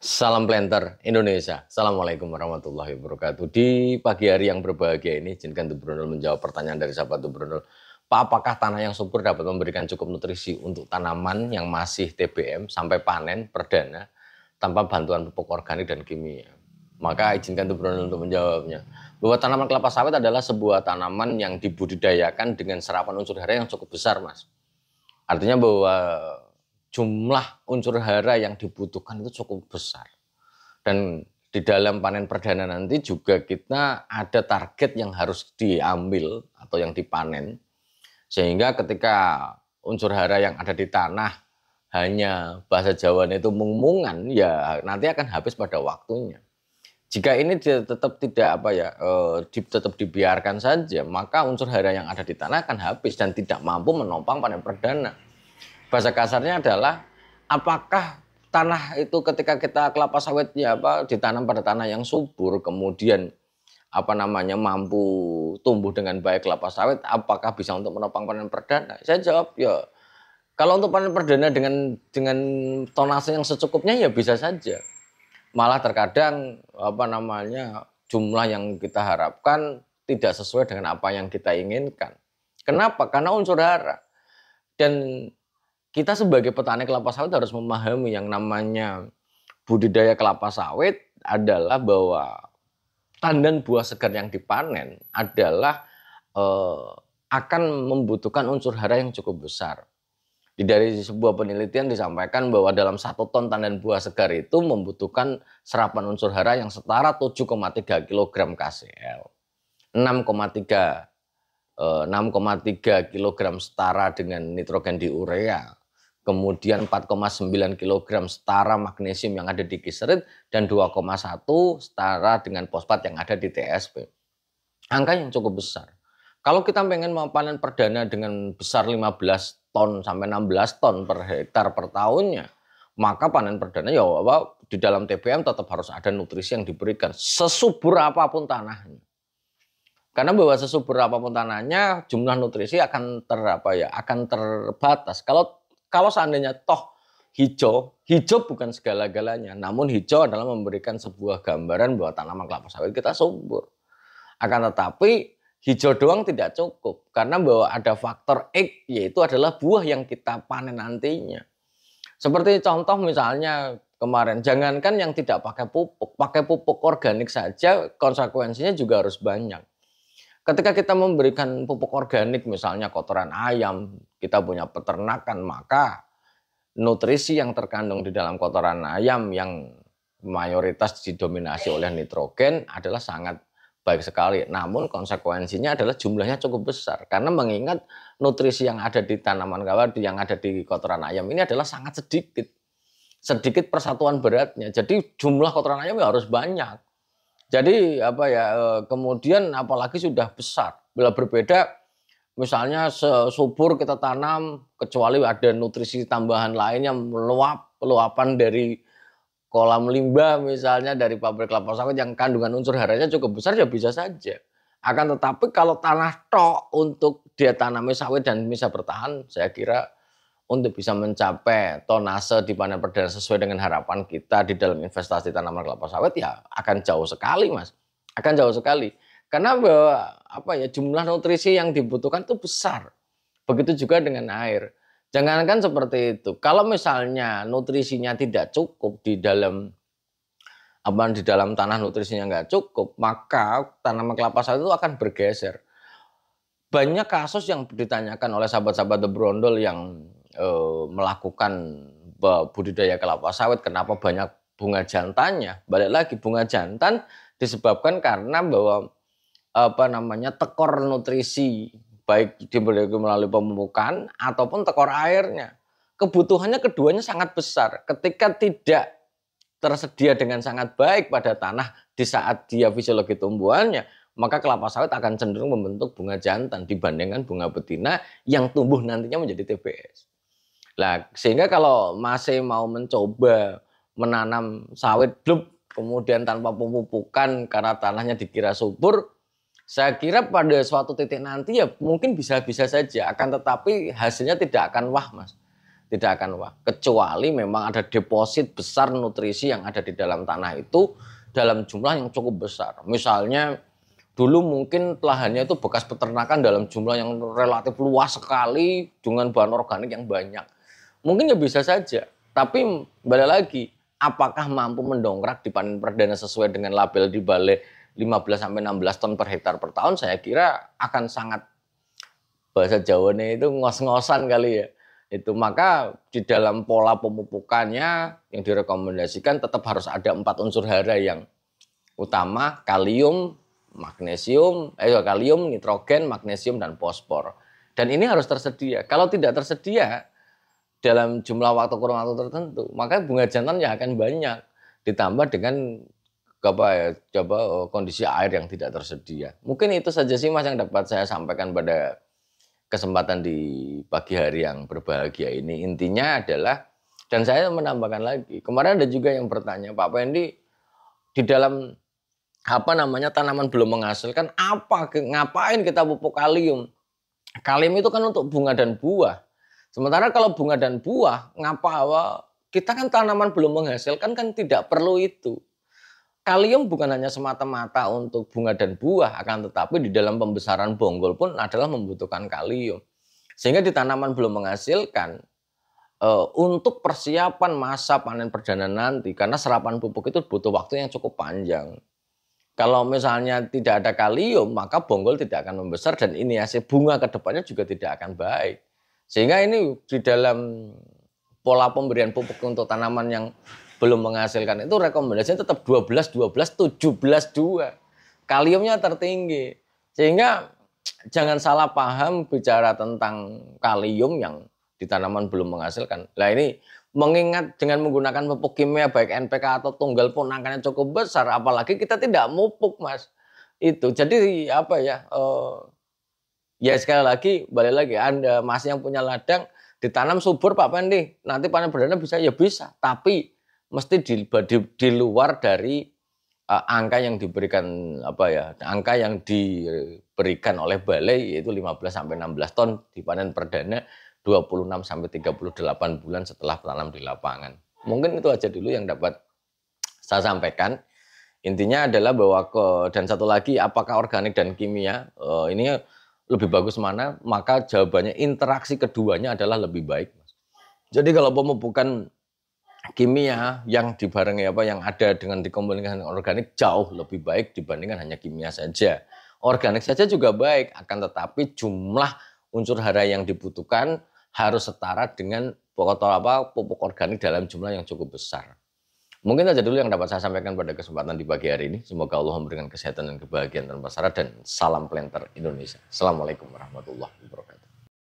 Salam planter Indonesia. Assalamualaikum warahmatullahi wabarakatuh. Di pagi hari yang berbahagia ini, izinkan Tuh Brondol menjawab pertanyaan dari sahabat Tuh Brondol. Pak, apakah tanah yang subur dapat memberikan cukup nutrisi untuk tanaman yang masih TBM sampai panen perdana tanpa bantuan pupuk organik dan kimia? Maka izinkan Tuh Brondol untuk menjawabnya. Bahwa tanaman kelapa sawit adalah sebuah tanaman yang dibudidayakan dengan serapan unsur hara yang cukup besar, Mas. Artinya bahwa jumlah unsur hara yang dibutuhkan itu cukup besar. Dan di dalam panen perdana nanti juga kita ada target yang harus diambil atau yang dipanen. Sehingga ketika unsur hara yang ada di tanah hanya bahasa Jawa itu mung-mungan, ya nanti akan habis pada waktunya. Jika ini tetap tidak tetap dibiarkan saja, maka unsur hara yang ada di tanah akan habis dan tidak mampu menopang panen perdana. Bahasa kasarnya adalah apakah tanah itu ketika kita kelapa sawit ditanam pada tanah yang subur, kemudian mampu tumbuh dengan baik kelapa sawit, apakah bisa untuk menopang panen perdana? Saya jawab ya, kalau untuk panen perdana dengan tonase yang secukupnya ya bisa saja. Malah terkadang jumlah yang kita harapkan tidak sesuai dengan apa yang kita inginkan. Kenapa? Karena unsur hara. Dan kita sebagai petani kelapa sawit harus memahami yang namanya budidaya kelapa sawit adalah bahwa tandan buah segar yang dipanen adalah akan membutuhkan unsur hara yang cukup besar. Dari sebuah penelitian disampaikan bahwa dalam 1 ton tandan buah segar itu membutuhkan serapan unsur hara yang setara 7,3 kg KCl. 6,3 kg setara dengan nitrogen di urea. Kemudian 4,9 kg setara magnesium yang ada di gliserid dan 2,1 setara dengan fosfat yang ada di TSP. Angka yang cukup besar. Kalau kita pengen mau panen perdana dengan besar 15 ton sampai 16 ton per hektar per tahunnya, maka panen perdana di dalam TBM tetap harus ada nutrisi yang diberikan sesubur apapun tanahnya. Karena bahwa sesubur apapun tanahnya, jumlah nutrisi akan terbatas. Kalau seandainya toh hijau bukan segala-galanya, namun hijau adalah memberikan sebuah gambaran bahwa tanaman kelapa sawit kita subur. Akan tetapi hijau doang tidak cukup, karena bahwa ada faktor X, yaitu adalah buah yang kita panen nantinya. Seperti contoh misalnya kemarin, jangankan yang tidak pakai pupuk organik saja konsekuensinya juga harus banyak. Ketika kita memberikan pupuk organik, misalnya kotoran ayam, kita punya peternakan, maka nutrisi yang terkandung di dalam kotoran ayam yang mayoritas didominasi oleh nitrogen adalah sangat baik sekali. Namun konsekuensinya adalah jumlahnya cukup besar. Karena mengingat nutrisi yang ada di tanaman yang ada di kotoran ayam ini adalah sangat sedikit. Sedikit persatuan beratnya. Jadi jumlah kotoran ayam harus banyak. Jadi kemudian apalagi sudah besar. Bila berbeda misalnya subur kita tanam kecuali ada nutrisi tambahan lainnya luapan dari kolam limbah misalnya dari pabrik kelapa sawit yang kandungan unsur haranya cukup besar ya bisa saja. Akan tetapi kalau tanah tok untuk dia tanami sawit dan bisa bertahan, saya kira untuk bisa mencapai tonase di panen perdana sesuai dengan harapan kita di dalam investasi tanaman kelapa sawit ya akan jauh sekali, Mas. Akan jauh sekali. Karena bahwa jumlah nutrisi yang dibutuhkan itu besar. Begitu juga dengan air. Jangankan seperti itu. Kalau misalnya nutrisinya tidak cukup di dalam tanah nutrisinya nggak cukup, maka tanaman kelapa sawit itu akan bergeser. Banyak kasus yang ditanyakan oleh sahabat-sahabat The Brondol yang melakukan budidaya kelapa sawit, kenapa banyak bunga jantannya? Balik lagi, bunga jantan disebabkan karena bahwa tekor nutrisi baik melalui pemupukan ataupun tekor airnya. Kebutuhannya keduanya sangat besar. Ketika tidak tersedia dengan sangat baik pada tanah di saat dia fisiologi tumbuhannya, maka kelapa sawit akan cenderung membentuk bunga jantan dibandingkan bunga betina yang tumbuh nantinya menjadi TBS. Nah, sehingga kalau masih mau mencoba menanam sawit kemudian tanpa pemupukan karena tanahnya dikira subur, saya kira pada suatu titik nanti ya mungkin bisa-bisa saja, akan tetapi hasilnya tidak akan wah, Mas. tidak akan wah. Kecuali memang ada deposit besar nutrisi yang ada di dalam tanah itu dalam jumlah yang cukup besar. Misalnya dulu mungkin lahannya itu bekas peternakan dalam jumlah yang relatif luas sekali dengan bahan organik yang banyak. Mungkin ya bisa saja, tapi balik lagi, apakah mampu mendongkrak di panen perdana sesuai dengan label di Balai 15 sampai 16 ton per hektar per tahun? Saya kira akan sangat, bahasa Jawanya itu ngos-ngosan kali ya. Itu maka di dalam pola pemupukannya yang direkomendasikan tetap harus ada 4 unsur hara yang utama, kalium, kalium, nitrogen, magnesium, dan fosfor. Dan ini harus tersedia. Kalau tidak tersedia dalam jumlah kurun waktu tertentu, maka bunga jantan ya akan banyak. Ditambah dengan kondisi air yang tidak tersedia. Mungkin itu saja sih Mas yang dapat saya sampaikan pada kesempatan di pagi hari yang berbahagia ini. Intinya adalah, dan saya menambahkan lagi, kemarin ada juga yang bertanya, Pak Pendi, di dalam tanaman belum menghasilkan, ngapain kita pupuk kalium? Kalium itu kan untuk bunga dan buah. Sementara kalau bunga dan buah, kita kan tanaman belum menghasilkan kan tidak perlu itu. Kalium bukan hanya semata-mata untuk bunga dan buah, akan tetapi di dalam pembesaran bonggol pun adalah membutuhkan kalium. Sehingga di tanaman belum menghasilkan, untuk persiapan masa panen perdana nanti, karena serapan pupuk itu butuh waktu yang cukup panjang. Kalau misalnya tidak ada kalium, maka bonggol tidak akan membesar dan ini hasil bunga ke depannya juga tidak akan baik. Sehingga ini di dalam pola pemberian pupuk untuk tanaman yang belum menghasilkan itu rekomendasinya tetap 12, 12, 17, 2. Kaliumnya tertinggi. Sehingga jangan salah paham bicara tentang kalium yang di tanaman belum menghasilkan. Nah ini mengingat dengan menggunakan pupuk kimia baik NPK atau tunggal pun angkanya cukup besar, apalagi kita tidak mupuk Mas. Itu jadi ya sekali lagi balik lagi, Anda Mas yang punya ladang ditanam subur Pak Pendi, nanti panen perdana bisa, ya bisa, tapi mesti di luar dari angka yang diberikan angka yang diberikan oleh balai, yaitu 15 sampai 16 ton di panen perdana 26 sampai 38 bulan setelah tanam di lapangan. Mungkin itu aja dulu yang dapat saya sampaikan. Intinya adalah bahwa dan satu lagi, apakah organik dan kimia ini lebih bagus mana? Maka jawabannya interaksi keduanya adalah lebih baik. Jadi kalau pemupukan kimia yang dibarengi yang ada dengan dikombinasikan organik jauh lebih baik dibandingkan hanya kimia saja. Organik saja juga baik, akan tetapi jumlah unsur hara yang dibutuhkan harus setara dengan pupuk organik dalam jumlah yang cukup besar. Mungkin saja dulu yang dapat saya sampaikan pada kesempatan di pagi hari ini. Semoga Allah memberikan kesehatan dan kebahagiaan tanpa syarat, dan salam planter Indonesia. Assalamualaikum warahmatullahi wabarakatuh.